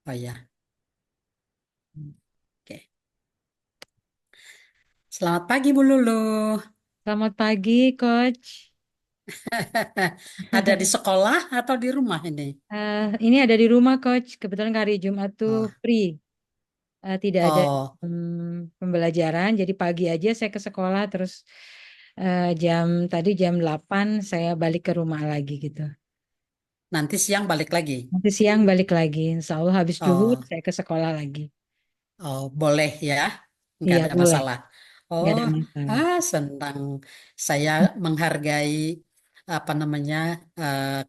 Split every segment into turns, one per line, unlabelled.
Oh ya, oke. Selamat pagi Bu Lulu.
Selamat pagi, Coach.
Ada di sekolah atau di rumah ini?
Ini ada di rumah, Coach. Kebetulan hari Jumat tuh
Oh,
free. Tidak ada
oh,
pembelajaran, jadi pagi aja saya ke sekolah, terus tadi jam 8 saya balik ke rumah lagi gitu.
nanti siang balik lagi.
Nanti siang balik lagi. Insya Allah habis zuhur
Oh,
saya ke sekolah lagi.
oh, boleh ya, nggak
Iya,
ada
boleh.
masalah.
Nggak
Oh,
ada masalah.
senang. Saya menghargai apa namanya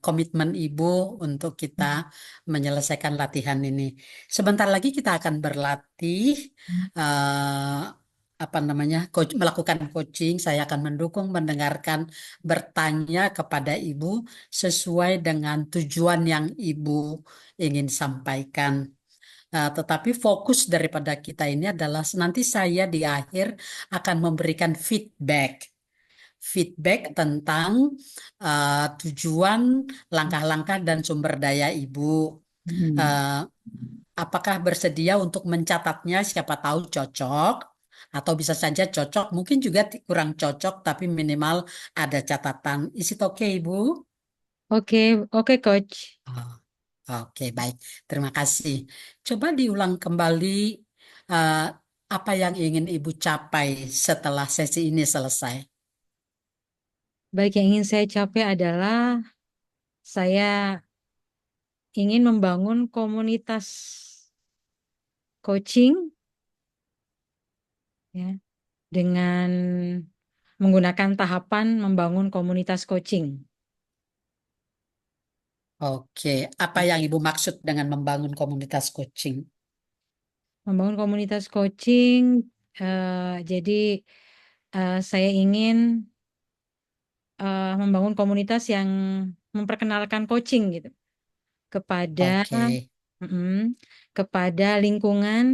komitmen Ibu untuk kita menyelesaikan latihan ini. Sebentar lagi kita akan berlatih apa namanya melakukan coaching. Saya akan mendukung, mendengarkan, bertanya kepada Ibu sesuai dengan tujuan yang Ibu ingin sampaikan. Tetapi fokus daripada kita ini adalah nanti saya di akhir akan memberikan feedback tentang tujuan, langkah-langkah dan sumber daya Ibu.
Hmm.
Eh, apakah bersedia untuk mencatatnya? Siapa tahu cocok, atau bisa saja cocok, mungkin juga kurang cocok, tapi minimal ada catatan. Is it okay, Ibu?
Oke, oke, Coach.
Oh, oke, baik. Terima kasih. Coba diulang kembali eh, apa yang ingin Ibu capai setelah sesi ini selesai.
Baik, yang ingin saya capai adalah saya ingin membangun komunitas coaching ya dengan menggunakan tahapan membangun komunitas coaching.
Oke, apa yang Ibu maksud dengan membangun komunitas coaching?
Membangun komunitas coaching, jadi saya ingin membangun komunitas yang memperkenalkan coaching gitu kepada
Oke,
mm, kepada lingkungan,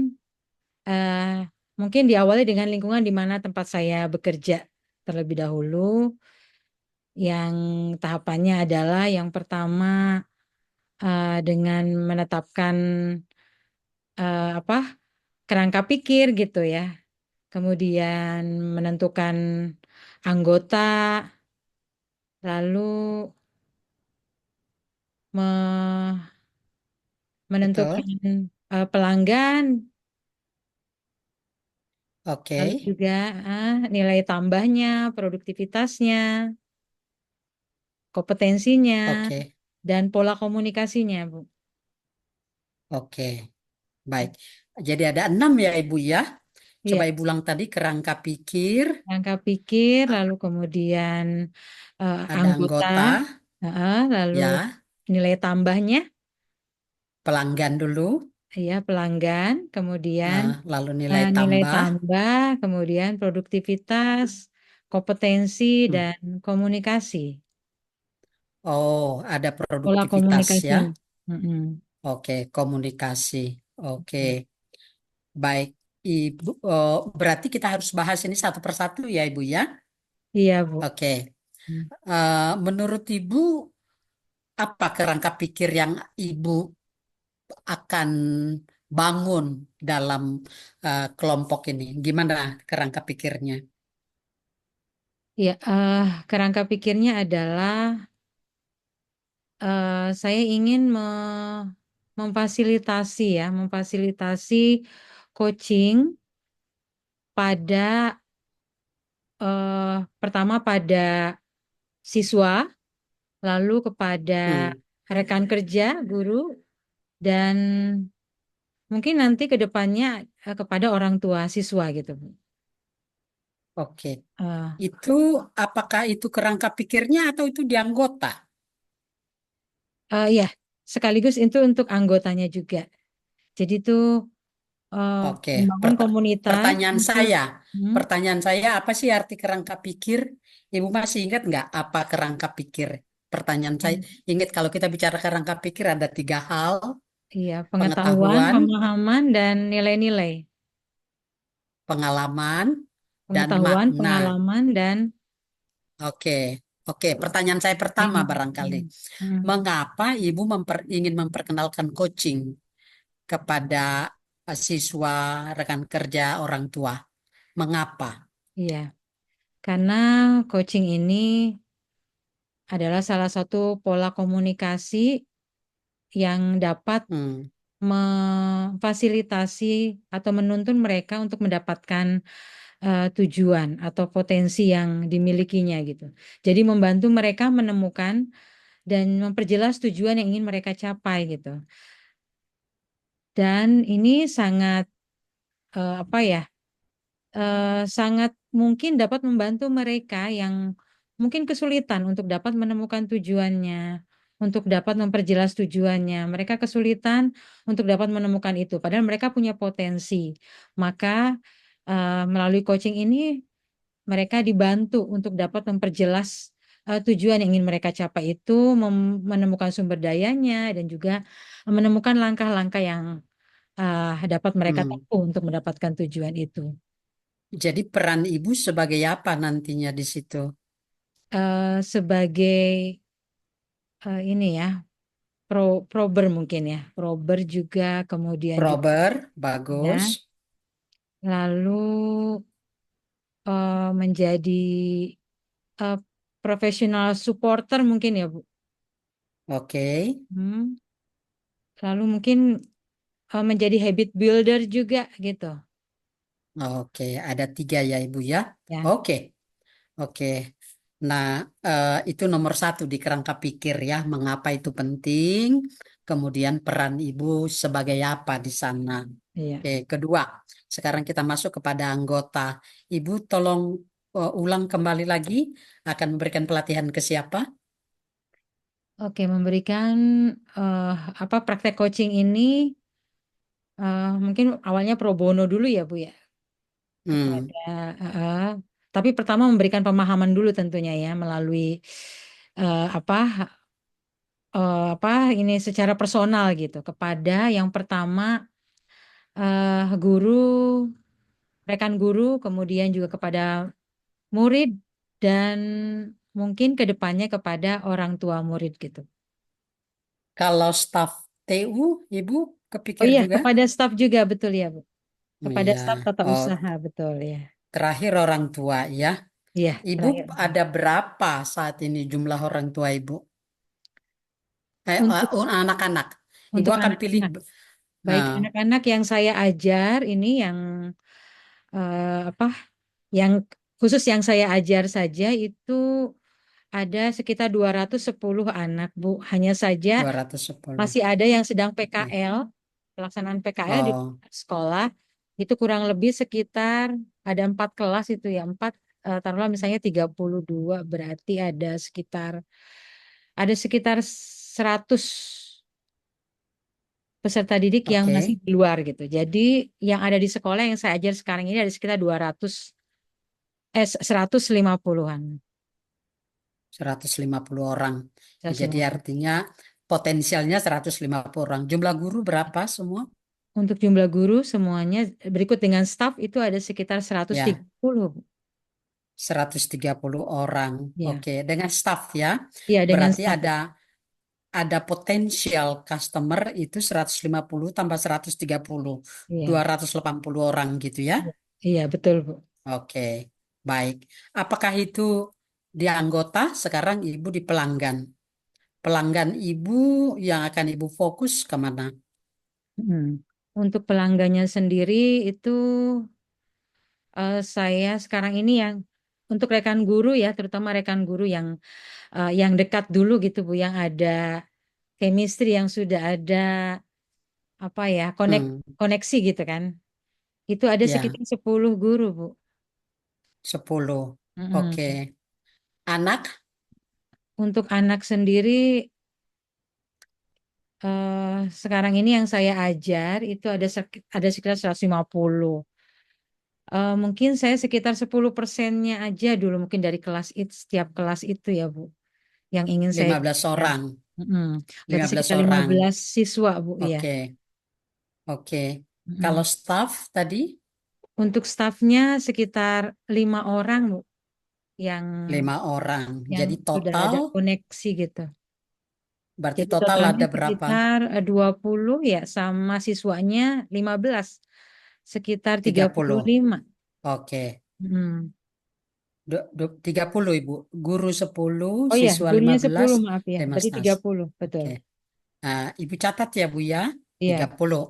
eh, mungkin diawali dengan lingkungan di mana tempat saya bekerja terlebih dahulu. Yang tahapannya adalah yang pertama dengan menetapkan apa kerangka pikir gitu ya. Kemudian menentukan anggota, lalu me- menentukan
betul.
pelanggan, lalu
Oke,
juga nilai tambahnya, produktivitasnya, kompetensinya,
oke,
dan pola komunikasinya, Bu.
oke, baik. Jadi ada 6 ya Ibu ya. Coba
Iya,
Ibu ulang tadi kerangka pikir,
kerangka pikir,
a-
lalu kemudian
ada
anggota,
anggota,
lalu
ya,
nilai tambahnya,
pelanggan dulu,
ya pelanggan, kemudian
lalu nilai
nilai
tambah.
tambah, kemudian produktivitas, kompetensi,
Hmm.
dan komunikasi.
Oh, ada
Pola
produktivitas ya.
komunikasinya. Mm-mm.
Oke, komunikasi. Oke, baik. Ibu, berarti kita harus bahas ini satu persatu ya, Ibu ya.
Iya, Bu.
Oke.
Mm.
Menurut Ibu, apa kerangka pikir yang Ibu akan bangun dalam kelompok ini? Gimana kerangka pikirnya?
Ya, kerangka pikirnya adalah saya ingin memfasilitasi coaching pada eh, pertama pada siswa, lalu kepada
Hmm,
rekan kerja, guru, dan mungkin nanti ke depannya kepada orang tua siswa gitu, Bu.
oke.
Eh,
Itu apakah itu kerangka pikirnya atau itu di anggota?
ya, sekaligus itu untuk anggotanya juga. Jadi itu eh,
Oke.
membangun komunitas
Pertanyaan
untuk
saya,
hmm,
apa sih arti kerangka pikir? Ibu masih ingat nggak apa kerangka pikir? Pertanyaan saya, ingat kalau kita bicara kerangka pikir ada 3 hal,
iya, pengetahuan,
pengetahuan,
pemahaman, dan nilai-nilai.
pengalaman, dan
Pengetahuan,
makna.
pengalaman, dan
Oke, oke. Pertanyaan saya pertama
nilai.
barangkali,
Hmm. Hmm.
mengapa Ibu ingin memperkenalkan coaching? kepada siswa, rekan kerja, orang tua. Mengapa?
Iya, karena coaching ini adalah salah satu pola komunikasi yang dapat
Hmm,
memfasilitasi atau menuntun mereka untuk mendapatkan tujuan atau potensi yang dimilikinya gitu. Jadi membantu mereka menemukan dan memperjelas tujuan yang ingin mereka capai gitu. Dan ini sangat apa ya? Sangat mungkin dapat membantu mereka yang mungkin kesulitan untuk dapat menemukan tujuannya, untuk dapat memperjelas tujuannya. Mereka kesulitan untuk dapat menemukan itu, padahal mereka punya potensi. Maka melalui coaching ini mereka dibantu untuk dapat memperjelas tujuan yang ingin mereka capai itu, menemukan sumber dayanya, dan juga menemukan langkah-langkah yang dapat mereka
hmm.
tempuh untuk mendapatkan tujuan itu.
Jadi peran ibu sebagai apa nantinya di situ?
Sebagai ini ya prober mungkin ya prober juga kemudian juga
Prober,
ya
bagus.
lalu menjadi eh, profesional supporter mungkin ya Bu.
Oke,
Hmm. Lalu mungkin menjadi habit builder juga gitu
oke. Ada tiga ya ibu ya.
ya.
Oke, oke. Nah, itu nomor satu di kerangka pikir ya. Mengapa itu penting? Kemudian peran ibu sebagai apa di sana?
Iya.
Oke, kedua, sekarang kita masuk kepada anggota. Ibu tolong ulang kembali lagi. Akan memberikan pelatihan ke siapa?
Oke, memberikan eh, apa praktek coaching ini mungkin awalnya pro bono dulu ya Bu ya
Hmm,
kepada eh, tapi pertama memberikan pemahaman dulu tentunya ya melalui apa apa ini secara personal gitu kepada yang pertama guru, rekan guru, kemudian juga kepada murid dan mungkin ke depannya kepada orang tua murid gitu.
Kalau staf TU, ibu
Oh
kepikir
iya,
juga?
kepada staf juga betul ya, Bu.
Oh,
Kepada
iya.
staf tata
Oh,
usaha betul ya.
terakhir orang tua ya.
Iya,
Ibu
terakhir.
ada berapa saat ini jumlah orang tua ibu?
Untuk
Anak-anak. Ibu
untuk
akan pilih.
anak-anak. Baik,
eh,
anak-anak yang saya ajar ini yang apa? Yang khusus yang saya ajar saja itu ada sekitar 210 anak, Bu. Hanya saja
210.
masih ada yang sedang
Oke.
PKL, pelaksanaan PKL di
Oh,
sekolah. Itu kurang lebih sekitar ada 4 kelas itu ya, empat taruhlah misalnya 32 berarti ada sekitar 100 peserta didik yang masih
oke.
di luar gitu. Jadi yang ada di sekolah yang saya ajar sekarang ini ada sekitar 150-an.
150 orang. Ya, jadi
150.
artinya potensialnya 150 orang. Jumlah guru berapa semua?
Untuk jumlah guru semuanya berikut dengan staf itu ada sekitar
Ya,
130. Bu.
130 orang.
Ya,
Oke, dengan staff ya.
iya dengan
Berarti
staf.
ada potensial customer itu 150 tambah 130,
Iya,
280 orang gitu ya.
iya, iya, betul, Bu.
Oke, baik. Apakah itu di anggota, sekarang ibu di pelanggan? Pelanggan ibu yang akan ibu fokus kemana?
Hmm. Untuk pelanggannya sendiri itu saya sekarang ini yang untuk rekan guru ya, terutama rekan guru yang dekat dulu gitu Bu, yang ada chemistry yang sudah ada apa ya,
Hmm,
koneksi gitu kan. Itu ada
ya,
sekitar 10 guru, Bu.
10. Oke.
Mm-mm.
Anak,
Untuk anak sendiri sekarang ini yang saya ajar itu ada sekitar 150. Mungkin saya sekitar 10%-nya aja dulu mungkin dari kelas itu setiap kelas itu ya Bu yang ingin saya
15
berikan.
orang.
Mm-mm. Berarti
15
sekitar lima
orang.
belas siswa Bu ya.
Oke, oke. Kalau
Mm-mm.
staff tadi
Untuk stafnya sekitar 5 orang Bu yang
5 orang.
yang
Jadi
sudah
total
ada koneksi gitu.
Berarti
Jadi
total
totalnya
ada berapa?
sekitar 20 ya, sama siswanya 15. Sekitar tiga
Tiga
puluh
puluh.
lima.
Oke.
Hmm.
30 Ibu. Guru 10,
Oh iya,
siswa
gurunya
15,
10 maaf ya. Berarti
Demasnas.
30 betul.
Oke. Nah, Ibu catat ya Bu ya. tiga
Iya.
puluh.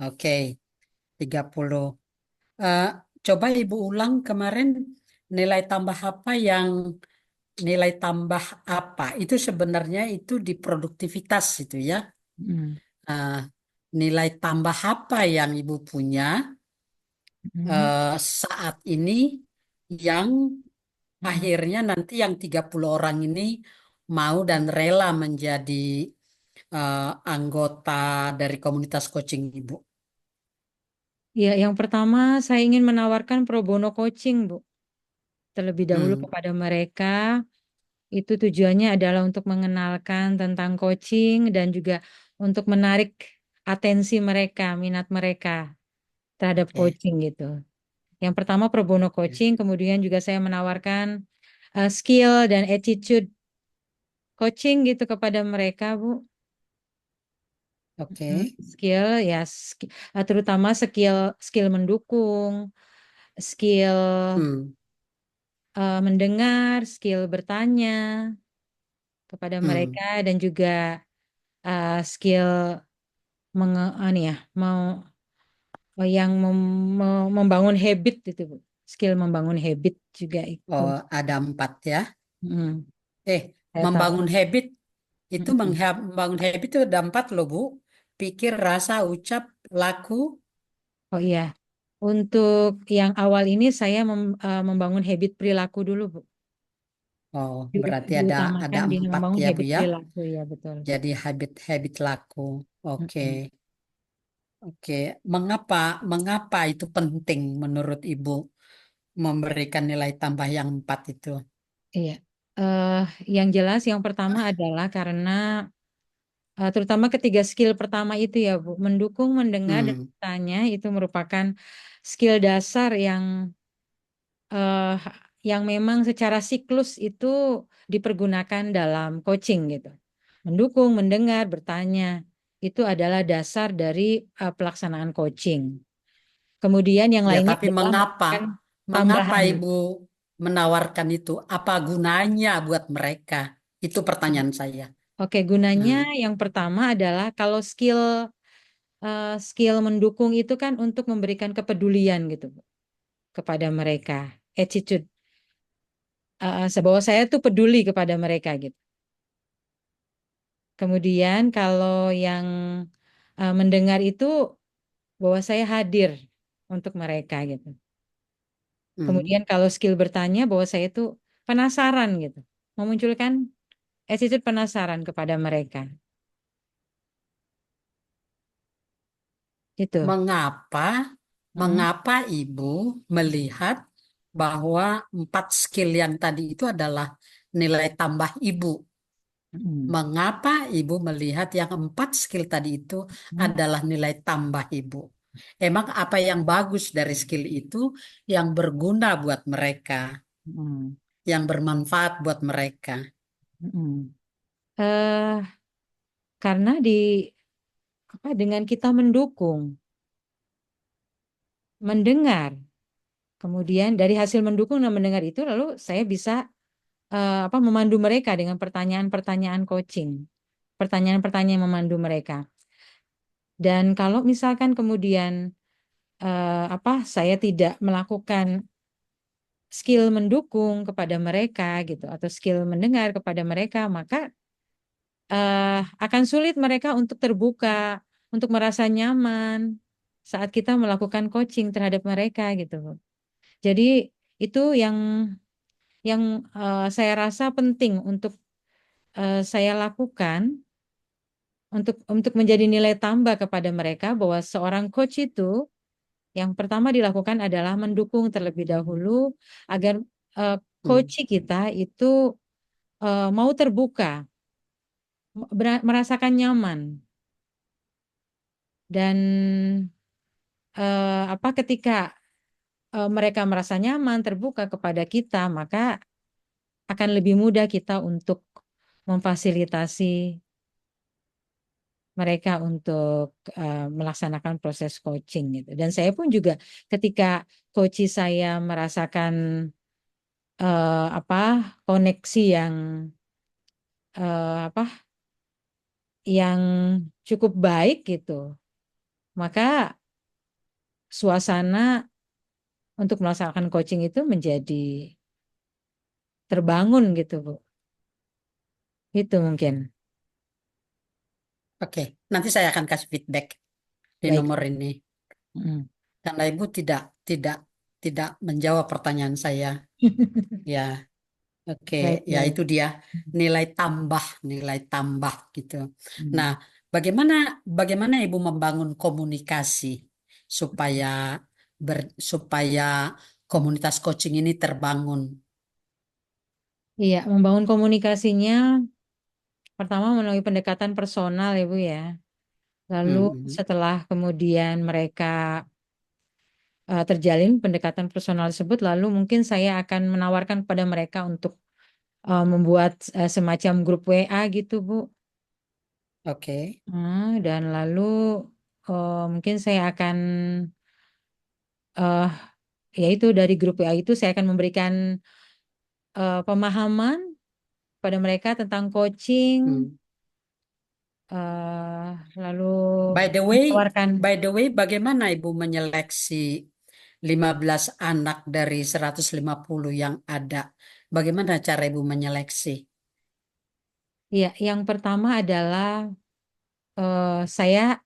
Oke, 30. Eh, Coba Ibu ulang kemarin nilai tambah apa yang nilai tambah apa? Itu sebenarnya itu di produktivitas itu ya.
Hmm.
Eh, Nilai tambah apa yang Ibu punya
Hmm.
saat ini yang
Hmm.
akhirnya nanti yang 30 orang ini mau dan rela menjadi anggota dari komunitas coaching Ibu.
Ya, yang pertama saya ingin menawarkan pro bono coaching, Bu. Terlebih dahulu
Hmm,
kepada mereka, itu tujuannya adalah untuk mengenalkan tentang coaching dan juga untuk menarik atensi mereka, minat mereka terhadap
oke.
coaching gitu. Yang pertama pro bono coaching, kemudian juga saya menawarkan skill dan attitude coaching gitu kepada mereka, Bu.
Oke.
Skill ya, terutama skill skill mendukung, skill
Hmm,
mendengar, skill bertanya kepada
hmm.
mereka dan juga skill anu ya, mau yang membangun habit itu, Bu. Skill membangun habit juga ikut.
Oh, ada 4 ya.
Hmm,
Eh,
saya tahu.
membangun habit itu
Mm-mm.
membangun habit itu ada 4 loh Bu. Pikir, rasa, ucap, laku.
Oh iya, untuk yang awal ini saya membangun habit perilaku dulu, Bu.
Oh, berarti ada
Diutamakan di
4
membangun
ya Bu
habit
ya.
perilaku ya betul.
Jadi habit-habit laku. Oke.
Mm-mm.
Oke, mengapa mengapa itu penting menurut Ibu memberikan nilai tambah yang 4 itu?
Iya. Eh, yang jelas yang pertama adalah karena terutama ketiga skill pertama itu ya Bu, mendukung, mendengar dan
Hmm,
bertanya itu merupakan skill dasar eh, yang memang secara siklus itu dipergunakan dalam coaching gitu. Mendukung, mendengar, bertanya itu adalah dasar dari pelaksanaan coaching. Kemudian yang
ya
lainnya
tapi
adalah
mengapa
merupakan
mengapa
tambahan.
Ibu menawarkan itu? Apa gunanya buat mereka? Itu pertanyaan saya.
Oke, gunanya
Hmm,
yang pertama adalah kalau skill mendukung itu kan untuk memberikan kepedulian gitu Bu, kepada mereka. Attitude, bahwa saya tuh peduli kepada mereka gitu. Kemudian kalau yang mendengar itu bahwa saya hadir untuk mereka gitu.
hmm.
Kemudian kalau skill bertanya bahwa saya itu penasaran gitu, memunculkan attitude penasaran kepada mereka. Itu.
Mengapa
Mm,
mengapa Ibu melihat bahwa 4 skill yang tadi itu adalah nilai tambah Ibu?
mm,
Mengapa Ibu melihat yang 4 skill tadi itu
mm,
adalah nilai tambah Ibu? Emang apa yang bagus dari skill itu yang berguna buat mereka,
mm,
yang bermanfaat buat mereka?
mm. Eh, karena dengan kita mendukung, mendengar, kemudian dari hasil mendukung dan mendengar itu lalu saya bisa memandu mereka dengan pertanyaan-pertanyaan coaching, pertanyaan-pertanyaan yang memandu mereka. Dan kalau misalkan kemudian saya tidak melakukan skill mendukung kepada mereka gitu atau skill mendengar kepada mereka, maka akan sulit mereka untuk terbuka, untuk merasa nyaman saat kita melakukan coaching terhadap mereka gitu. Jadi itu yang saya rasa penting untuk saya lakukan untuk menjadi nilai tambah kepada mereka bahwa seorang coach itu yang pertama dilakukan adalah mendukung terlebih dahulu agar
Hmm.
coach kita itu mau terbuka, merasakan nyaman dan ketika mereka merasa nyaman, terbuka kepada kita, maka akan lebih mudah kita untuk memfasilitasi mereka untuk melaksanakan proses coaching gitu. Dan saya pun juga ketika coach saya merasakan apa koneksi apa yang cukup baik gitu, maka suasana untuk melaksanakan coaching itu menjadi terbangun gitu, Bu. Itu mungkin.
Oke, nanti saya akan kasih feedback di
Baik.
nomor ini.
Mm.
Karena Ibu tidak menjawab pertanyaan saya. Ya, oke,
Baik,
ya
baik.
itu dia nilai tambah gitu.
Mm.
Nah, bagaimana bagaimana Ibu membangun komunikasi supaya supaya komunitas coaching ini terbangun?
Iya, membangun komunikasinya pertama melalui pendekatan personal ya, Bu ya. Lalu
Hmm,
setelah kemudian mereka terjalin pendekatan personal tersebut, lalu mungkin saya akan menawarkan kepada mereka untuk membuat semacam grup WA gitu, Bu.
oke,
Dan lalu mungkin saya akan eh yaitu dari grup WA itu saya akan memberikan pemahaman pada mereka tentang coaching,
hmm.
lalu
By the way,
menawarkan.
bagaimana Ibu menyeleksi 15 anak dari 150 yang ada? Bagaimana cara Ibu menyeleksi?
Ya, yang pertama adalah saya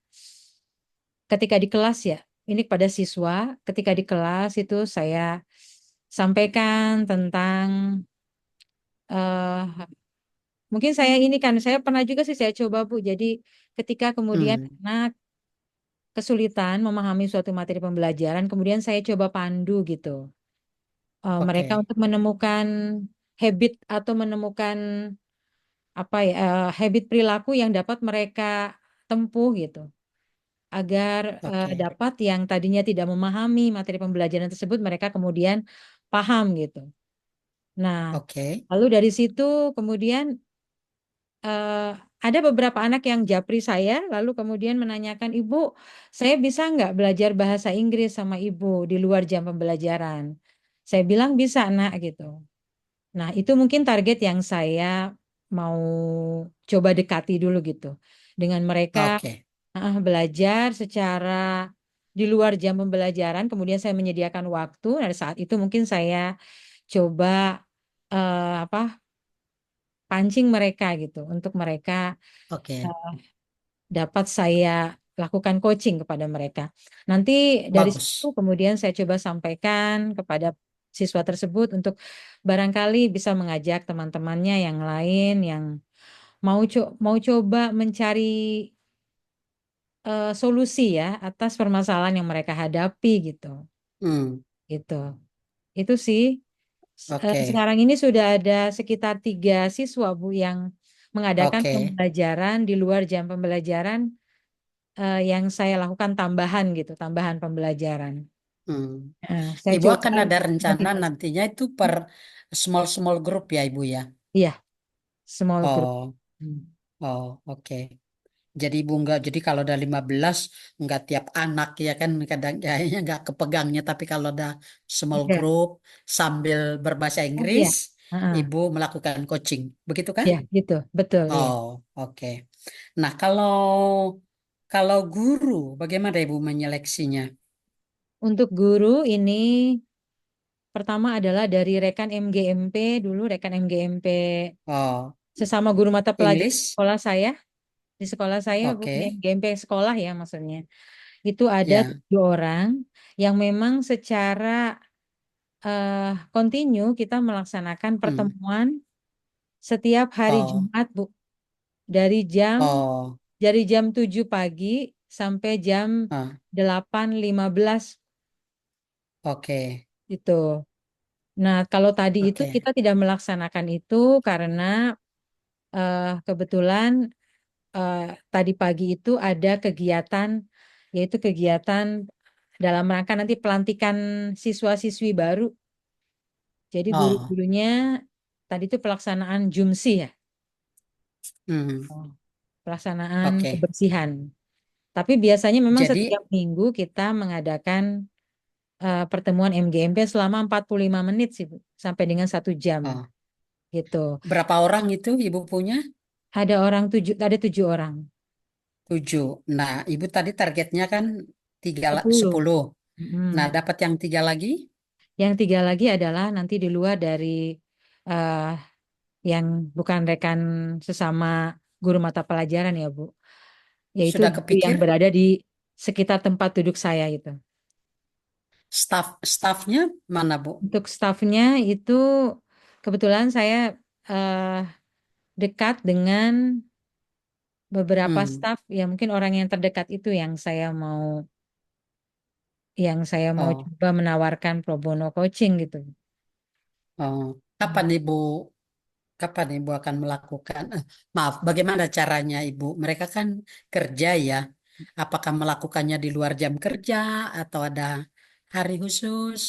ketika di kelas ya, ini pada siswa, ketika di kelas itu saya sampaikan tentang eh mungkin saya ini kan saya pernah juga sih saya coba Bu. Jadi ketika kemudian
Hmm,
anak kesulitan memahami suatu materi pembelajaran, kemudian saya coba pandu gitu. Mereka
oke,
untuk menemukan habit atau menemukan apa ya habit perilaku yang dapat mereka tempuh gitu agar
oke,
dapat yang tadinya tidak memahami materi pembelajaran tersebut mereka kemudian paham gitu. Nah,
oke,
lalu dari situ kemudian eh, ada beberapa anak yang japri saya, lalu kemudian menanyakan, Ibu, saya bisa nggak belajar bahasa Inggris sama Ibu di luar jam pembelajaran? Saya bilang bisa, nak, gitu. Nah, itu mungkin target yang saya mau coba dekati dulu gitu. Dengan mereka
oke,
belajar secara di luar jam pembelajaran, kemudian saya menyediakan waktu. Nah, saat itu mungkin saya coba apa pancing mereka gitu untuk mereka
oke,
eh, dapat saya lakukan coaching kepada mereka. Nanti dari situ
bagus.
kemudian saya coba sampaikan kepada siswa tersebut untuk barangkali bisa mengajak teman-temannya yang lain yang mau coba mencari solusi ya atas permasalahan yang mereka hadapi gitu.
Hmm,
Gitu. Itu sih.
oke,
Sekarang ini sudah ada sekitar 3 siswa Bu yang mengadakan
oke.
pembelajaran di luar jam pembelajaran yang saya lakukan tambahan gitu, tambahan pembelajaran.
Hmm.
Saya
Ibu
coba
akan ada rencana
motivasi.
nantinya itu per small small group ya Ibu ya?
Iya, small group.
Oh,
Hmm.
oh, oke. Jadi ibu nggak, jadi kalau ada 15 nggak tiap anak ya kan kadang kayaknya nggak kepegangnya. Tapi kalau ada small
Iya.
group sambil berbahasa
Oh
Inggris,
iya. Heeh.
ibu melakukan coaching, begitu kan?
Iya, gitu. Betul, iya.
Oh, oke. Nah, kalau guru, bagaimana ibu menyeleksinya?
Untuk guru ini pertama adalah dari rekan MGMP dulu, rekan MGMP
Oh,
sesama guru mata pelajaran
English,
sekolah saya. Di sekolah saya, Bu, di
oke,
MGMP sekolah ya maksudnya. Itu ada
ya,
7 orang yang memang secara kontinu kita melaksanakan
hmm.
pertemuan setiap hari
Oh,
Jumat, Bu. Dari jam
oh,
dari jam 7 pagi sampai jam
ah,
8.15
oke,
itu. Nah, kalau tadi itu
oke,
kita tidak melaksanakan itu karena kebetulan eh, tadi pagi itu ada kegiatan yaitu kegiatan dalam rangka nanti pelantikan siswa-siswi baru. Jadi
oh,
guru-gurunya tadi itu pelaksanaan jumsi ya.
hmm.
Oh. pelaksanaan
Oke.
kebersihan. Tapi biasanya memang
Jadi,
setiap minggu kita mengadakan pertemuan MGMP selama 45 menit sih, Bu, sampai dengan 1 jam
oh,
gitu.
berapa orang itu ibu punya?
Ada 7 orang.
7. Nah, ibu tadi targetnya kan
10.
10. Nah,
Mm.
dapat yang 3 lagi?
Yang 3 lagi adalah nanti di luar dari eh, yang bukan rekan sesama guru mata pelajaran ya, Bu. Yaitu
Sudah
guru yang
kepikir
berada di sekitar tempat duduk saya itu.
stafnya mana, Bu?
Untuk stafnya itu kebetulan saya eh, dekat dengan beberapa
Hmm.
staf ya mungkin orang yang terdekat itu yang saya mau
Oh,
coba menawarkan pro bono coaching gitu.
oh.
Hmm.
Kapan ibu akan melakukan? Maaf, bagaimana caranya ibu? Mereka kan kerja ya. Apakah melakukannya di luar jam kerja atau ada hari khusus?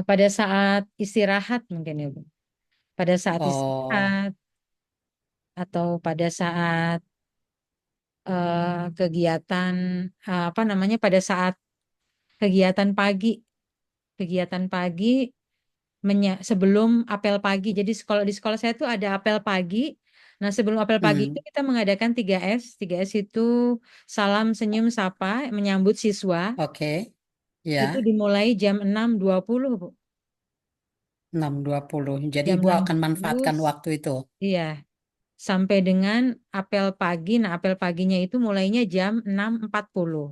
Pada saat istirahat mungkin ya Bu. Pada saat
Oh,
istirahat atau pada saat kegiatan apa namanya pada saat kegiatan pagi, kegiatan pagi sebelum apel pagi. Jadi di sekolah saya tuh ada apel pagi. Nah, sebelum apel pagi itu
hmm,
kita mengadakan 3S. 3S itu salam, senyum, sapa, menyambut siswa.
oke.
Itu
Ya,
dimulai jam 6.20, Bu.
6.20. Jadi
Jam
ibu
enam
akan
dua puluh,
manfaatkan waktu itu.
iya, sampai dengan apel pagi. Nah, apel paginya itu mulainya jam 6.40.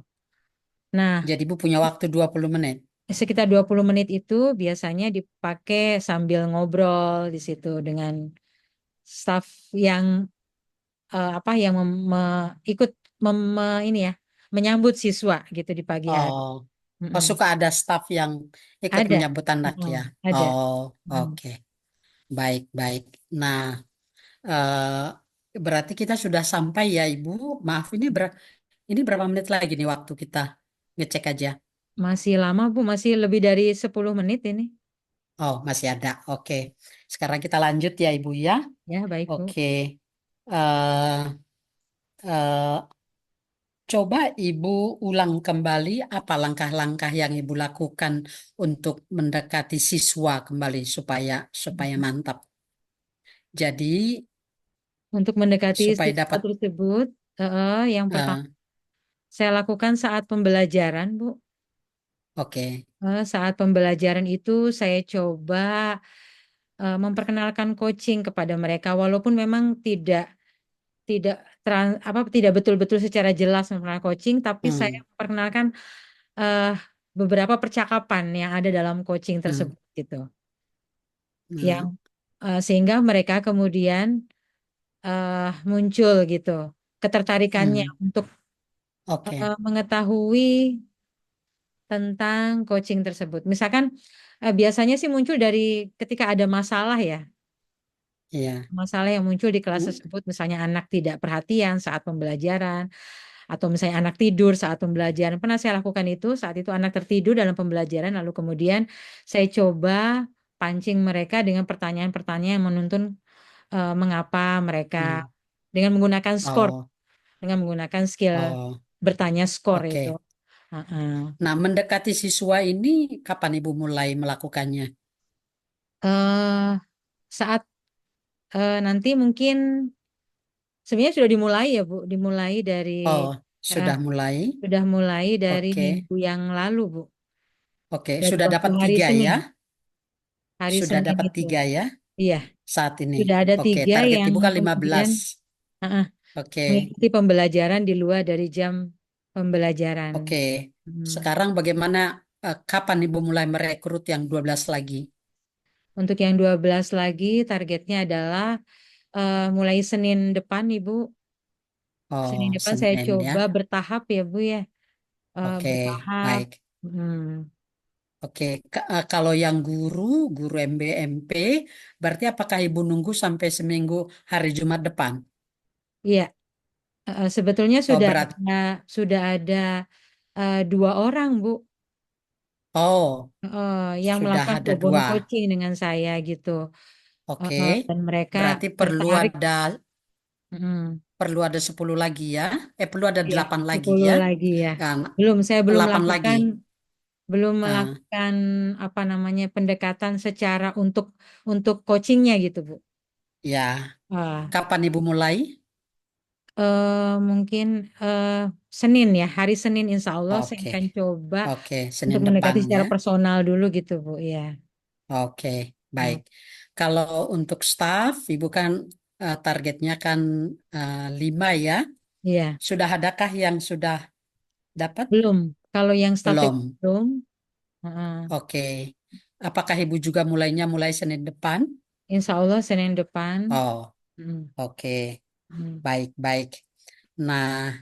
Nah,
Jadi ibu punya waktu 20 menit.
sekitar 20 menit itu biasanya dipakai sambil ngobrol di situ dengan staf yang apa yang ikut ini ya menyambut siswa gitu di pagi hari.
Oh, oh,
Mm-mm.
suka ada staf yang ikut
Ada.
menyambut anak
Mm-mm.
ya.
Ada.
Oh,
Mm.
oke. Baik, baik. Nah, berarti kita sudah sampai ya, Ibu. Maaf, ini berapa menit lagi nih waktu kita ngecek aja.
Masih lama Bu, masih lebih dari 10 menit ini.
Oh, masih ada. Oke. Sekarang kita lanjut ya, Ibu ya.
Ya, baik Bu.
Oke. eh eh, Coba Ibu ulang kembali apa langkah-langkah yang Ibu lakukan untuk mendekati siswa kembali supaya supaya mantap. Jadi
Untuk mendekati
supaya
siswa
dapat
tersebut, yang pertama
eh,
saya lakukan saat pembelajaran, Bu.
oke.
Saat pembelajaran itu saya coba memperkenalkan coaching kepada mereka, walaupun memang tidak tidak betul-betul secara jelas memperkenalkan coaching, tapi saya
Hmm,
memperkenalkan eh, beberapa percakapan yang ada dalam coaching
hmm,
tersebut gitu, yang
hmm,
sehingga mereka kemudian muncul gitu ketertarikannya
hmm.
untuk
Oke.
mengetahui tentang coaching tersebut. Misalkan biasanya sih muncul dari ketika ada masalah ya.
Iya.
Masalah yang muncul di kelas
Hmm,
tersebut, misalnya anak tidak perhatian saat pembelajaran, atau misalnya anak tidur saat pembelajaran. Pernah saya lakukan itu, saat itu anak tertidur dalam pembelajaran, lalu kemudian saya coba pancing mereka dengan pertanyaan-pertanyaan yang menuntun mengapa mereka
hmm.
dengan menggunakan skor,
Oh,
dengan menggunakan skill
oh,
bertanya skor itu.
oke.
Uh-uh.
Nah, mendekati siswa ini kapan Ibu mulai melakukannya?
Eh, saat nanti mungkin sebenarnya sudah dimulai ya Bu, dimulai dari
Oh,
eh,
sudah mulai.
sudah mulai dari
Oke.
minggu yang lalu Bu,
Oke,
dari
sudah
waktu
dapat
hari
3
Senin,
ya?
hari
Sudah
Senin
dapat
itu.
3 ya
Iya,
saat ini.
sudah ada
Oke,
3
target
yang
Ibu kan
kemudian
15.
uh-uh,
Oke.
mengikuti pembelajaran di luar dari jam pembelajaran.
Oke.
Hmm.
Sekarang bagaimana kapan Ibu mulai merekrut yang 12 lagi?
Untuk yang 12 lagi targetnya adalah mulai Senin depan Ibu. Senin
Oh,
depan saya
Senin
coba
ya.
bertahap ya Bu ya.
Oke,
Bertahap.
baik.
Hmm.
Oke, kalau yang guru MBMP, berarti apakah Ibu nunggu sampai seminggu hari Jumat depan?
Iya, sebetulnya
Oh, berat.
sudah ada 2 orang Bu,
Oh,
yang
sudah
melakukan pro
ada
bono
2.
coaching dengan saya gitu.
Oke,
Dan mereka
berarti perlu
tertarik.
ada
Mm.
Perlu ada 10 lagi ya. Perlu ada
Iya,
8 lagi
10
ya.
lagi ya.
Kan,
Saya belum
8 lagi.
melakukan,
Ah,
apa namanya, pendekatan secara untuk coachingnya gitu, Bu.
ya,
Ah,
kapan Ibu mulai?
mungkin Senin ya, hari Senin insya Allah saya
Oke,
akan coba
oke,
untuk
Senin depan
mendekati
ya.
secara personal dulu gitu, Bu. Iya.
Oke,
Hmm.
baik. Kalau untuk staff, Ibu kan targetnya kan 5 ya.
Iya,
Sudah adakah yang sudah dapat?
belum. Kalau yang staff itu
Belum.
belum. Heeh.
Oke. Apakah Ibu juga mulai Senin depan?
Insya Allah Senin depan.
Oh,
Hmm.
oke.
Hmm.
Baik-baik. Nah,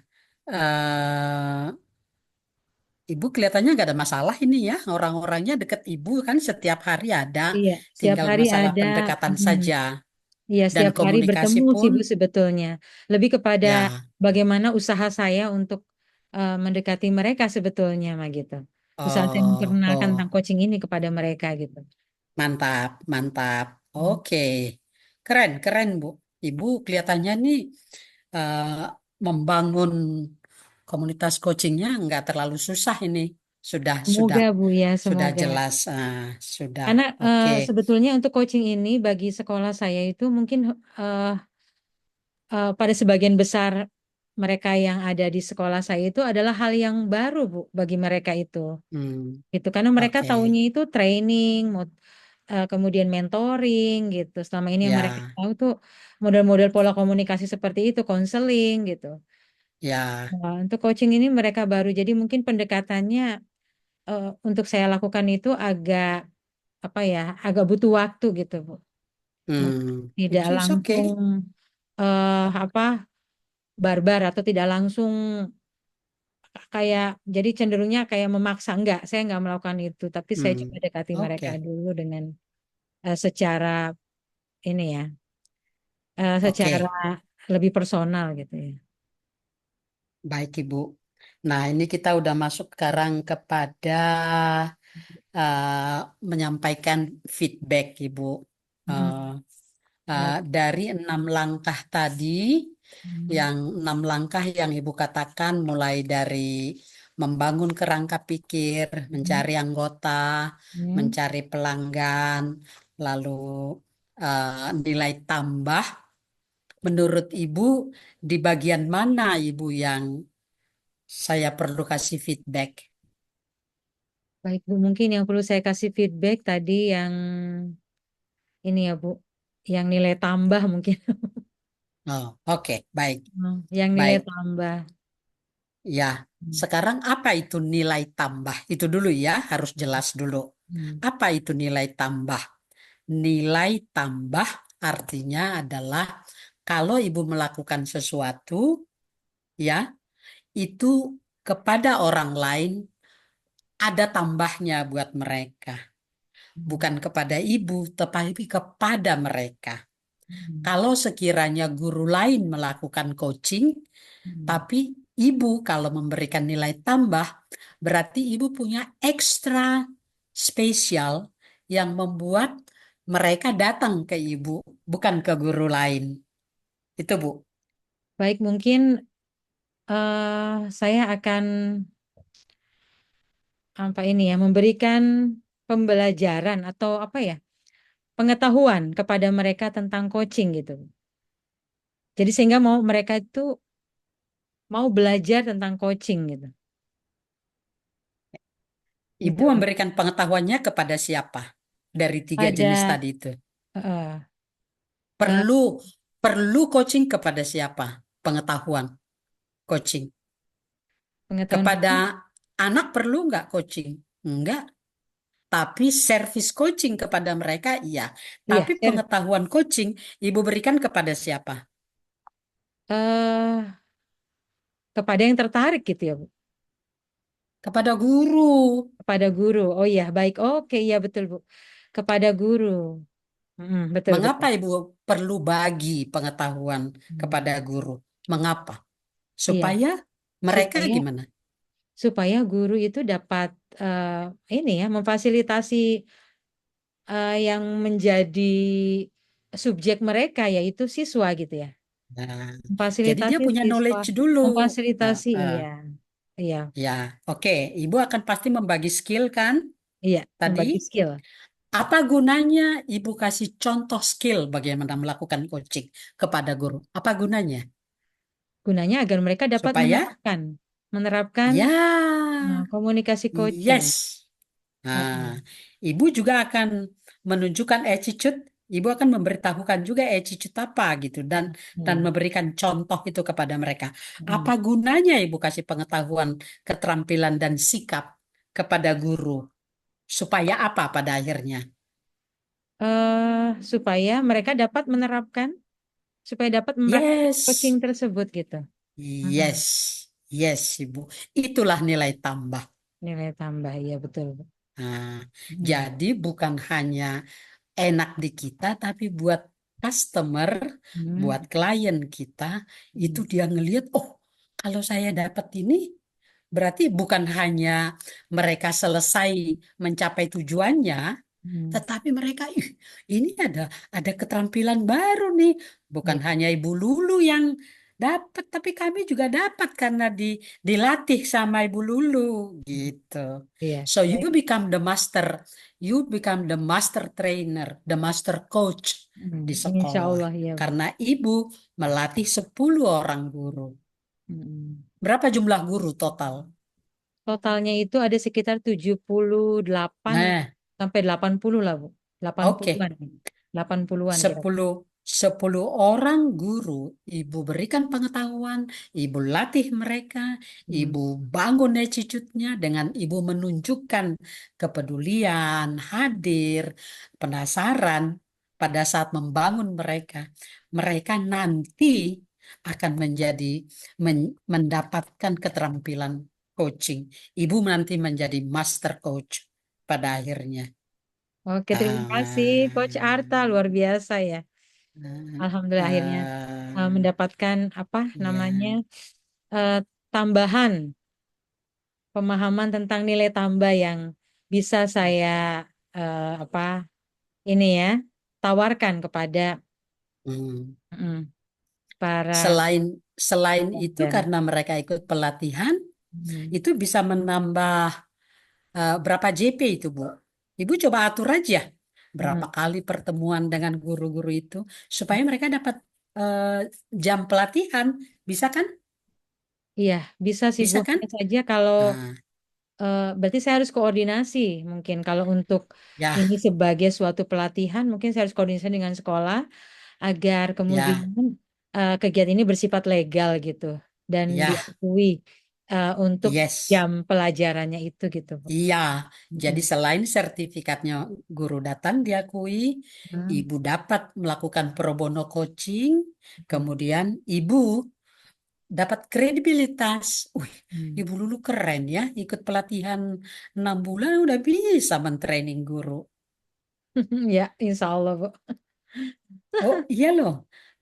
Ibu kelihatannya nggak ada masalah ini ya. Orang-orangnya deket Ibu kan setiap hari ada.
Iya, setiap
Tinggal
hari
masalah
ada.
pendekatan
Hmm.
saja.
Iya,
Dan
setiap hari
komunikasi
bertemu sih
pun,
Bu sebetulnya. Lebih kepada
ya,
bagaimana usaha saya untuk mendekati mereka sebetulnya mah gitu. Usaha saya
oh,
memperkenalkan tentang
oh,
coaching ini kepada mereka gitu.
mantap, mantap.
Hmm.
Oke, keren, keren Bu. Ibu kelihatannya nih eh, membangun komunitas coachingnya nggak terlalu susah ini. Sudah, sudah,
Semoga Bu ya,
sudah
semoga.
jelas. Sudah,
Karena
oke.
sebetulnya untuk coaching ini bagi sekolah saya itu mungkin eh, pada sebagian besar mereka yang ada di sekolah saya itu adalah hal yang baru Bu bagi mereka itu.
Hmm,
Gitu karena mereka
oke,
taunya itu training, kemudian mentoring gitu. Selama ini yang mereka
ya,
tahu tuh model-model pola komunikasi seperti itu, konseling gitu.
ya.
Nah, untuk coaching ini mereka baru, jadi mungkin pendekatannya untuk saya lakukan itu agak apa ya, agak butuh waktu gitu, Bu. Tidak
Which is
langsung
okay.
apa barbar atau tidak langsung kayak jadi cenderungnya kayak memaksa. Enggak, saya enggak melakukan itu, tapi saya coba
Hmm,
dekati mereka
oke,
dulu dengan secara ini ya, secara
oke.
lebih personal gitu ya.
Baik, Ibu. Nah, ini kita udah masuk sekarang kepada menyampaikan feedback, Ibu. Eh,
Mm-mm. Baik.
dari 6 langkah tadi,
Mm.
yang 6 langkah yang Ibu katakan mulai dari membangun kerangka pikir,
Mm.
mencari anggota,
Ya.
mencari pelanggan, lalu nilai tambah. Menurut Ibu, di bagian mana Ibu yang saya perlu kasih feedback?
Baik Bu, mungkin yang perlu saya kasih feedback tadi yang ini ya Bu, yang nilai tambah mungkin.
Oh, oke, baik,
Yang nilai
baik.
tambah.
Ya,
Hmm.
sekarang apa itu nilai tambah? Itu dulu ya, harus jelas dulu.
Hmm.
Apa itu nilai tambah? Nilai tambah artinya adalah kalau Ibu melakukan sesuatu, ya, itu kepada orang lain ada tambahnya buat mereka.
Hmm.
Bukan kepada Ibu, tetapi kepada mereka.
Hmm.
Kalau sekiranya guru lain melakukan coaching,
Hmm.
tapi ibu kalau memberikan nilai tambah, berarti ibu punya ekstra spesial yang membuat mereka datang ke ibu, bukan ke guru lain. Itu, Bu.
Baik, mungkin saya akan apa ini ya, memberikan pembelajaran atau apa ya, pengetahuan kepada mereka tentang coaching gitu. Jadi sehingga mau mereka itu mau belajar tentang coaching gitu.
Ibu
Gitu.
memberikan pengetahuannya kepada siapa dari 3 jenis
Pada
tadi itu?
eh, eh,
Perlu perlu coaching kepada siapa? Pengetahuan coaching.
pengetahuan
Kepada
coaching.
anak perlu nggak coaching? Enggak. Tapi service coaching kepada mereka, iya.
Iya,
Tapi pengetahuan coaching, Ibu berikan kepada siapa?
eh, kepada yang tertarik gitu ya, Bu.
Kepada guru.
Kepada guru. Oh iya, baik. Oke, iya betul, Bu. Kepada guru. Betul,
Mengapa
betul.
Ibu perlu bagi pengetahuan
Hmm.
kepada guru? Mengapa?
Iya,
Supaya mereka
supaya
gimana?
supaya guru itu dapat eh, ini ya memfasilitasi yang menjadi subjek mereka yaitu siswa gitu ya.
Nah, jadi dia
Memfasilitasi
punya
siswa,
knowledge dulu. Nah,
memfasilitasi, iya, iya,
ya, oke. Ibu akan pasti membagi skill kan
iya,
tadi.
membagi skill.
Apa gunanya ibu kasih contoh skill bagaimana melakukan coaching kepada guru? Apa gunanya?
Gunanya agar mereka dapat
Supaya,
menerapkan
ya,
komunikasi coaching.
yes. Nah,
Mm-mm.
ibu juga akan menunjukkan attitude, ibu akan memberitahukan juga attitude apa gitu dan
Mm-mm.
memberikan contoh itu kepada mereka. Apa
Mm-mm.
gunanya ibu kasih pengetahuan, keterampilan dan sikap kepada guru? Supaya apa pada akhirnya?
Supaya mereka dapat menerapkan, supaya dapat mempraktikkan coaching
Yes,
tersebut gitu. Mm-mm.
yes, yes, ibu. Itulah nilai tambah.
Nilai tambah, ya betul.
Nah,
Mm-mm.
jadi bukan hanya enak di kita, tapi buat customer, buat
Mm-mm.
klien kita, itu
Mm-mm.
dia ngelihat, oh, kalau saya dapat ini, berarti bukan hanya mereka selesai mencapai tujuannya,
Mm-mm.
tetapi mereka, ih, ini ada keterampilan baru nih. Bukan
Iya,
hanya Ibu Lulu yang dapat, tapi kami juga dapat karena dilatih sama Ibu Lulu gitu.
iya.
So you become the master, you become the master trainer, the master coach di
Insya
sekolah.
Allah ya Bu.
Karena Ibu melatih 10 orang guru.
Mm-mm.
Berapa jumlah guru total?
Totalnya itu ada sekitar 78
Nah,
sampai 80 lah Bu. Delapan
oke.
puluhan 80-an kira-kira.
10 10 orang guru, ibu berikan pengetahuan, ibu latih mereka,
Mm.
ibu bangun attitude-nya dengan ibu menunjukkan kepedulian, hadir, penasaran pada saat membangun mereka. Mereka nanti akan mendapatkan keterampilan coaching. Ibu nanti menjadi master coach pada akhirnya.
Oke, terima kasih Coach
Ah.
Arta, luar biasa ya. Alhamdulillah akhirnya
eh
mendapatkan apa namanya
ya,
eh, tambahan pemahaman tentang nilai tambah yang bisa saya apa ini ya tawarkan kepada
hmm.
mm, para
Selain selain itu
pelajar.
karena mereka ikut pelatihan,
Mm,
itu bisa menambah berapa JP itu, Bu? Ibu coba atur aja berapa
mm.
kali pertemuan dengan guru-guru itu supaya mereka dapat eh, jam pelatihan, bisa kan?
Iya, bisa sih Bu.
Bisa kan?
Hanya saja kalau
Nah,
berarti saya harus koordinasi mungkin kalau untuk
ya,
ini sebagai suatu pelatihan mungkin saya harus koordinasi dengan sekolah agar kemudian
ya,
kegiatan ini bersifat legal gitu dan
ya,
diakui untuk
yes.
jam pelajarannya itu gitu Bu.
Iya, jadi
Mm-mm.
selain sertifikatnya guru datang diakui,
Mm.
ibu dapat melakukan pro bono coaching, kemudian ibu dapat kredibilitas. Wih,
Mm.
ibu dulu keren ya, ikut pelatihan 6 bulan udah bisa mentraining guru.
Ya, insya Allah Bu.
Oh iya loh,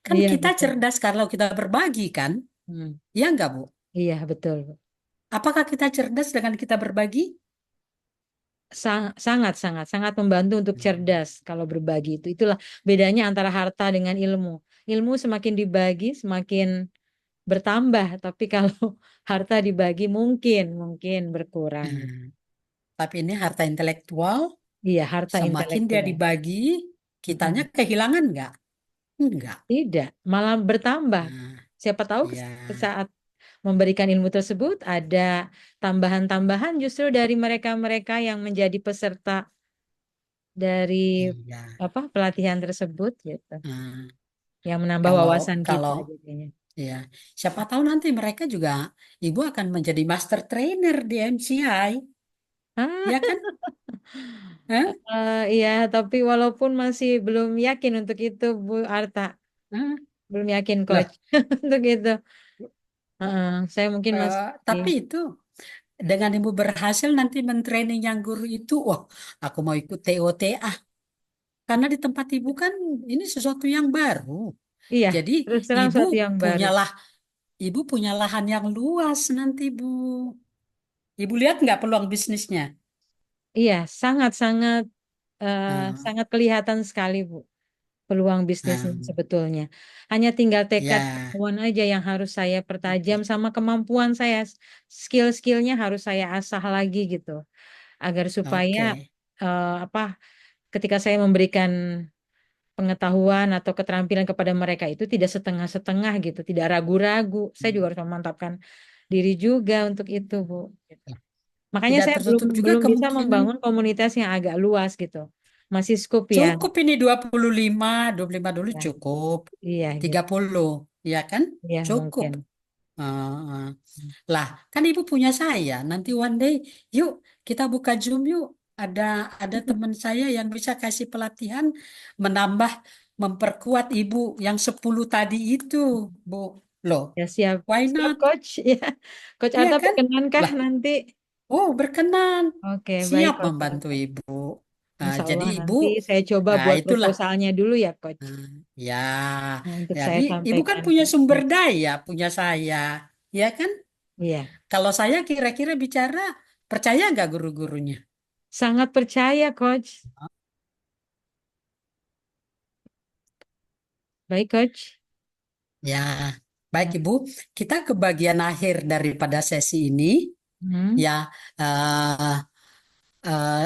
kan
Iya
kita
betul.
cerdas kalau kita berbagi kan?
Mm.
Iya enggak Bu?
Iya betul Bu.
Apakah kita cerdas dengan kita berbagi?
Sangat sangat sangat membantu untuk cerdas kalau berbagi itu. Itulah bedanya antara harta dengan ilmu. Ilmu semakin dibagi semakin bertambah, tapi kalau harta dibagi mungkin berkurang.
Hmm, tapi ini harta intelektual.
Iya, harta
Semakin dia
intelektual.
dibagi, kitanya
Mm-mm.
kehilangan nggak? Enggak.
Tidak, malah bertambah.
Nah,
Siapa tahu
iya,
saat memberikan ilmu tersebut ada tambahan-tambahan justru dari mereka-mereka yang menjadi peserta dari
iya.
apa pelatihan tersebut gitu,
Nah,
yang menambah
kalau
wawasan kita
kalau
jadinya.
ya, siapa tahu nanti mereka juga ibu akan menjadi master trainer di MCI,
Ah,
ya kan? Hah?
iya, tapi walaupun masih belum yakin untuk itu, Bu Arta,
Hah?
belum yakin coach
Loh,
untuk itu. Saya mungkin masih,
tapi itu dengan ibu berhasil nanti mentraining yang guru itu, wah, aku mau ikut TOTA. Karena di tempat ibu kan ini sesuatu yang baru.
iya,
Jadi
terus terang
ibu
suatu yang baru.
punyalah ibu punya lahan yang luas nanti, Bu. Ibu lihat nggak peluang bisnisnya?
Iya, sangat sangat
Nah,
sangat kelihatan sekali, Bu. peluang bisnisnya
Nah,
sebetulnya. Hanya tinggal tekad
ya,
kemauan aja yang harus saya pertajam sama kemampuan saya, skill-skillnya harus saya asah lagi gitu, agar supaya
oke.
apa ketika saya memberikan pengetahuan atau keterampilan kepada mereka itu tidak setengah-setengah gitu, tidak ragu-ragu. Saya juga harus memantapkan diri juga untuk itu, Bu. Gitu. Makanya
Tidak
saya belum
tertutup juga
belum bisa
kemungkinan
membangun komunitas yang agak luas gitu. Masih skup ya.
cukup ini 25 dulu
Ya,
cukup.
iya
tiga
gitu.
puluh ya kan?
Iya
Cukup.
mungkin.
Eh, Lah, kan ibu punya saya. Nanti one day, yuk kita buka Zoom yuk. Ada teman saya yang bisa kasih pelatihan menambah memperkuat ibu yang 10 tadi itu, Bu. Loh,
Ya siap,
why
siap
not?
coach. Ya, coach
Iya
Arta
kan?
berkenankah
Lah,
nanti?
oh berkenan.
Oke, baik
Siap
coach
membantu
Arta.
ibu. Nah,
Insya
jadi
Allah
ibu,
nanti saya coba
nah
buat
itulah.
proposalnya dulu ya coach.
Nah, ya,
Nah, untuk
jadi
saya
ibu kan
sampaikan
punya
ke
sumber
coach.
daya, punya saya, ya kan?
Iya,
Kalau saya kira-kira bicara, percaya nggak guru-gurunya?
sangat percaya coach. Baik coach.
Ya, baik
Ya.
Ibu. Kita ke bagian akhir daripada sesi ini.
Hmm.
Ya, eh, eh,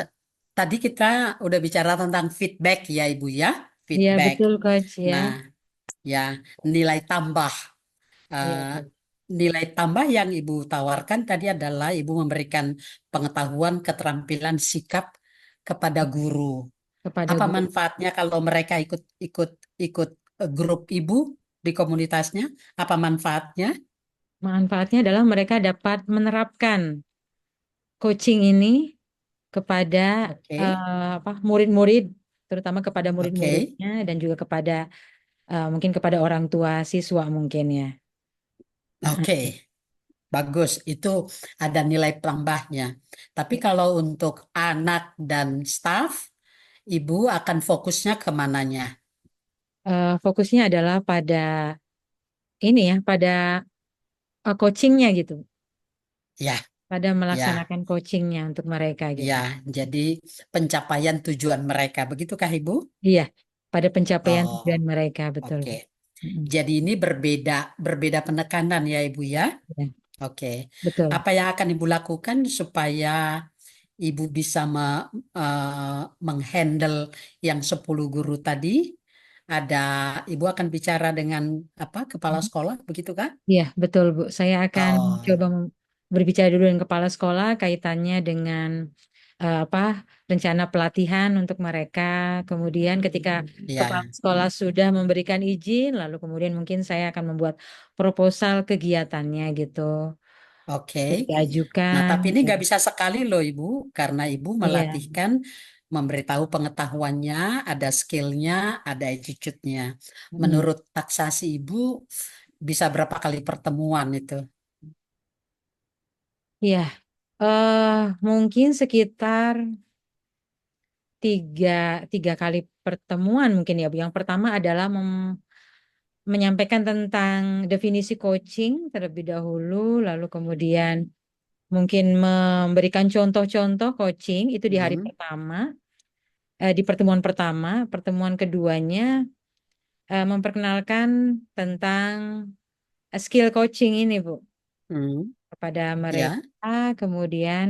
tadi kita udah bicara tentang feedback ya Ibu ya,
Iya
feedback.
betul coach ya.
Nah, ya nilai tambah.
Iya
Eh,
coach.
Nilai tambah yang Ibu tawarkan tadi adalah Ibu memberikan pengetahuan, keterampilan, sikap kepada guru.
Kepada
Apa
guru.
manfaatnya kalau mereka ikut ikut ikut grup Ibu di komunitasnya? Apa manfaatnya?
Manfaatnya adalah mereka dapat menerapkan coaching ini kepada
Oke,
apa murid-murid, terutama kepada
oke,
murid-muridnya dan juga kepada mungkin kepada orang tua siswa mungkin ya.
oke. Bagus, itu ada nilai tambahnya. Tapi kalau untuk anak dan staf, Ibu akan fokusnya ke mananya?
Fokusnya adalah pada ini ya, pada coachingnya gitu,
Ya,
pada
ya,
melaksanakan coachingnya untuk mereka
ya.
gitu.
Jadi pencapaian tujuan mereka, begitukah Ibu?
Iya, pada pencapaian
Oh,
tujuan mereka betul.
oke.
Mm-mm.
Jadi ini berbeda, berbeda penekanan ya Ibu ya.
Ya,
Oke.
betul.
Apa yang akan Ibu lakukan supaya Ibu bisa menghandle yang 10 guru tadi? Ada, Ibu akan bicara dengan apa? Kepala sekolah, begitu kan?
Iya, betul Bu. Saya akan
Oh,
coba berbicara dulu dengan kepala sekolah kaitannya dengan apa rencana pelatihan untuk mereka. Kemudian ketika kepala
ya,
sekolah sudah memberikan izin, lalu kemudian mungkin saya akan membuat proposal kegiatannya gitu.
oke.
Untuk
Nah,
diajukan.
tapi ini nggak bisa sekali loh Ibu, karena Ibu
Iya.
melatihkan, memberitahu pengetahuannya, ada skillnya, ada attitude-nya.
Mm.
Menurut taksasi Ibu, bisa berapa kali pertemuan itu?
Iya. Mungkin sekitar tiga, tiga kali pertemuan mungkin ya Bu. Yang pertama adalah menyampaikan tentang definisi coaching terlebih dahulu, lalu kemudian mungkin memberikan contoh-contoh coaching itu di hari
Hmm,
pertama, di pertemuan pertama, pertemuan keduanya memperkenalkan tentang skill coaching ini Bu
hmm,
kepada
ya,
mereka, kemudian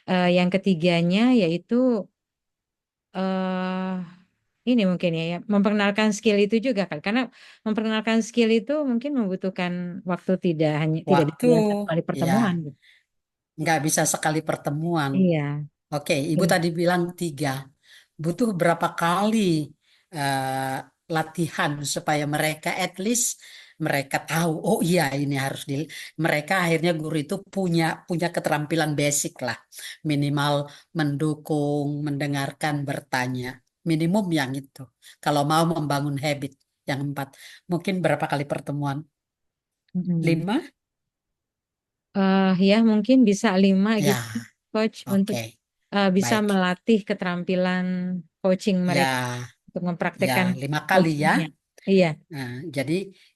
yang ketiganya yaitu eh ini mungkin ya, ya, memperkenalkan skill itu juga kan, karena memperkenalkan skill itu mungkin membutuhkan waktu tidak
waktu,
hanya satu kali pertemuan
ya,
gitu.
nggak bisa sekali pertemuan.
Iya.
Oke, Ibu tadi bilang 3. Butuh berapa kali latihan supaya mereka at least mereka tahu, oh iya ini harus di mereka akhirnya guru itu punya punya keterampilan basic lah, minimal mendukung, mendengarkan, bertanya, minimum yang itu. Kalau mau membangun habit yang 4, mungkin berapa kali pertemuan?
Mm-mm.
5?
Ya mungkin bisa 5
Ya,
gitu, coach, untuk
oke,
bisa
baik.
melatih keterampilan coaching mereka
Ya,
untuk
ya
mempraktekkan
5 kali ya.
coachingnya. Iya.
Nah, jadi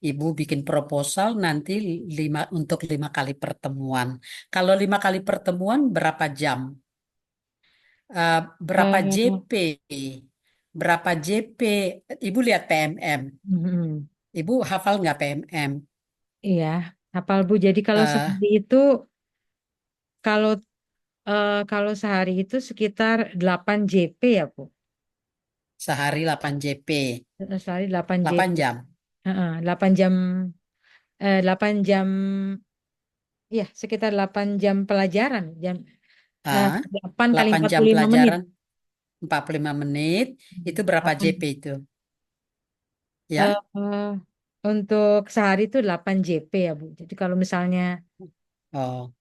ibu bikin proposal nanti 5 kali pertemuan. Kalau 5 kali pertemuan berapa jam? Berapa
Eh,
JP? berapa JP? Ibu lihat PMM.
Mhm.
Ibu hafal nggak PMM?
Iya, hafal Bu. Jadi kalau
Eh,
sehari itu, kalau kalau sehari itu sekitar 8 JP ya Bu.
Sehari 8 JP.
Sehari 8 JP.
8 jam.
Heeh, 8 jam, 8 jam, ya sekitar 8 jam pelajaran.
Ah,
8 kali
8
empat
jam
puluh lima menit.
pelajaran, 45 menit. Itu berapa
8.
JP itu? Ya.
eh, untuk sehari itu 8 JP ya Bu. Jadi kalau misalnya,
Oh,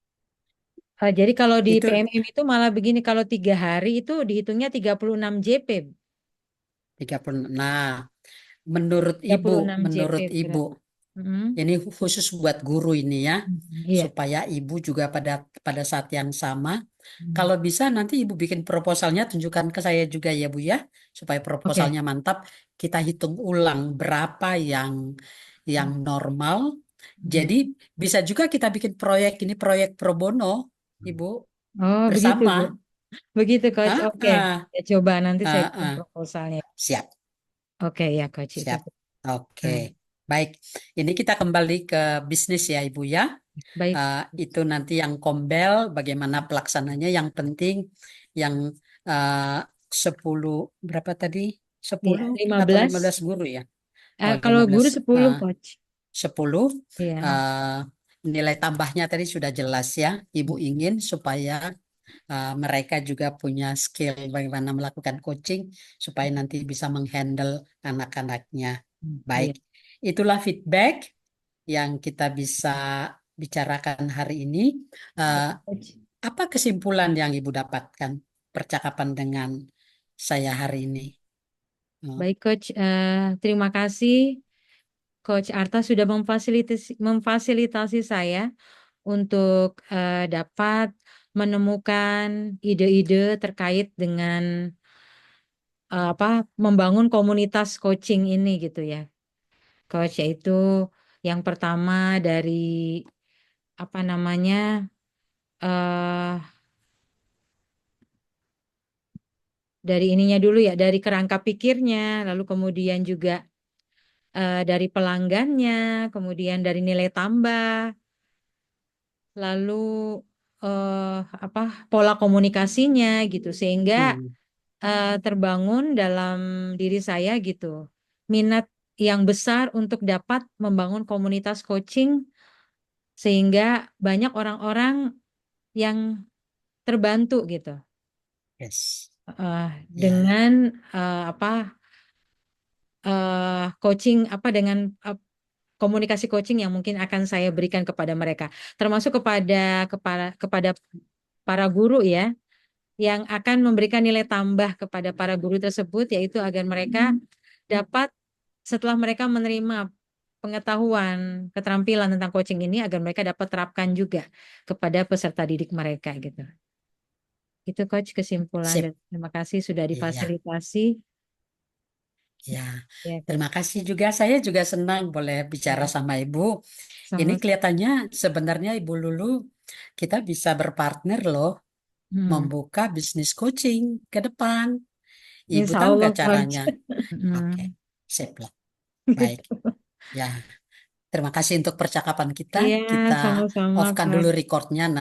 jadi kalau di
itu
PMM itu malah begini, kalau 3 hari itu dihitungnya 36 JP.
30. Nah, menurut
tiga
Ibu,
puluh enam JP
menurut Ibu,
berat. Mm.
ini khusus buat guru ini ya,
Iya,
supaya Ibu juga pada pada saat yang sama,
mm.
kalau bisa nanti Ibu bikin proposalnya, tunjukkan ke saya juga ya Bu ya, supaya
Oke.
proposalnya mantap. Kita hitung ulang berapa yang normal.
Mm.
Jadi bisa juga kita bikin proyek ini proyek pro bono, Ibu,
Oh, begitu
bersama.
Bu. Begitu Coach.
Ah,
Oke.
ah,
Ya, coba nanti saya
ah,
bikin
ah.
proposalnya.
Siap.
Oke ya Coach itu.
Siap. Oke.
Hmm.
Baik. Ini kita kembali ke bisnis ya, Ibu ya.
Baik.
Itu nanti yang kombel, bagaimana pelaksananya. Yang penting yang uh, 10, berapa tadi?
Iya,
10 atau
15.
15 guru ya? Oh,
Kalau
15,
guru 10
uh,
Coach.
10.
Iya.
uh, Nilai tambahnya tadi sudah jelas ya. Ibu ingin supaya mereka juga punya skill bagaimana melakukan coaching supaya nanti bisa menghandle anak-anaknya. Baik,
Iya.
itulah feedback yang kita bisa bicarakan hari ini. Eh,
Baik, Coach.
Apa kesimpulan yang Ibu dapatkan percakapan dengan saya hari ini? Eh,
Baik, Coach. Terima kasih Coach Arta sudah memfasilitasi saya untuk dapat menemukan ide-ide terkait dengan apa membangun komunitas coaching ini gitu ya, Coach. Yaitu yang pertama dari apa namanya, eh dari ininya dulu ya, dari kerangka pikirnya, lalu kemudian juga dari pelanggannya, kemudian dari nilai tambah, lalu apa pola komunikasinya gitu, sehingga
hmm,
terbangun dalam diri saya gitu minat yang besar untuk dapat membangun komunitas coaching, sehingga banyak orang-orang yang terbantu gitu
yes, ya,
dengan apa coaching, apa dengan komunikasi coaching yang mungkin akan saya berikan kepada mereka, termasuk kepada para guru ya, yang akan memberikan nilai tambah kepada para guru tersebut, yaitu agar mereka dapat, setelah mereka menerima pengetahuan, keterampilan tentang coaching ini, agar mereka dapat terapkan juga kepada peserta didik mereka gitu. Itu Coach kesimpulan, dan
sip,
terima kasih sudah
iya,
difasilitasi.
ya.
Ya
Terima
Coach.
kasih juga. Saya juga senang boleh bicara
Ya,
sama Ibu. Ini
sama-sama.
kelihatannya sebenarnya Ibu Lulu kita bisa berpartner loh
Hmm.
membuka bisnis coaching ke depan. Ibu
Insya
tahu
Allah
gak
Coach.
caranya? Oke,
Hmm.
sip lah. Baik. Ya, terima kasih untuk percakapan kita.
Iya,
Kita
sama-sama
off-kan dulu
Coach.
recordnya.